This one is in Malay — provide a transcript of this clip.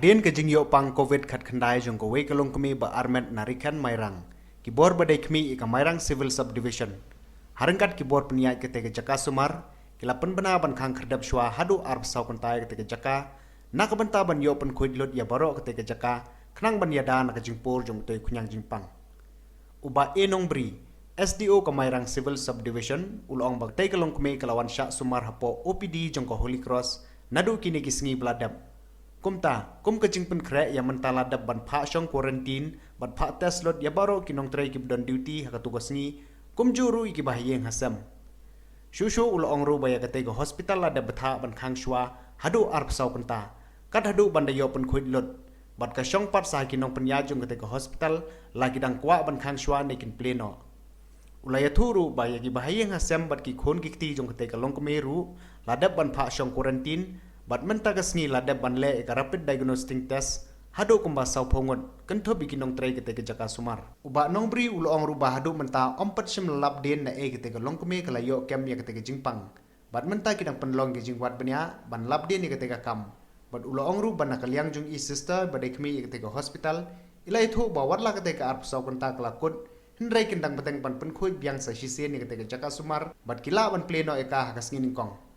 Adin ke jingyo pang COVID khat khandai jong ko wei kalong kami ba armet narikan mairang. Kibor badai kami ika mairang civil subdivision. Harengkat kibor peniat ke tege jaka sumar, kilapan bena ban khang kherdap shwa hadu arb saw kontai ke tege jaka, nak benta ban yo pen kuidlot ya baro ke tege jaka, khnang ban yada nak jingpur jong toy kunyang jingpang. Uba enong bri, SDO ke mairang civil subdivision, ulong bagtai kalong kami kelawan syak sumar hapo OPD jong ko Holy Cross, nadu kini kisngi beladap. Kum kecing pen krek yang mentala dap ban phak syong quarantine, ban phak test lot ya baro kinong tray kib don duty haka tugas ni, kum juru iki bahayeng hasam. Shushu ulong ru baya kate go hospital la dap betha ban khang shwa, hadu arp saw penta. Kat hadu ban dayo pen kuit lot. Bat ka syong pat sah kinong penyajung kate go hospital, lagi dang kwa ban khang shwa nekin pleno. Ulaya turu baya ki bahayeng hasam bat ki khon kikti jong kate ka long kemeru, la dap ban phak syong quarantine, bat menta kasngi ladap banle eka rapid diagnostic test hado kumba saw pongot kentho bikinong tray kete ke jaka sumar uba nongbri ulong rubah hado menta ompat sim lap den na kete ke longkme kalayo kem ya kete ke jingpang bat menta kidang penlong ke jingwat benya ban lap den kete ke kam bat ulong ru ban nakaliang jung i sister badai kmi kete ke hospital ilai thu bawat la kete ke arp saw konta kelakut hindrai kendang beteng pan penkhoi biang sa sisen kete ke jaka sumar bat kila ban pleno eka hakasngi ningkong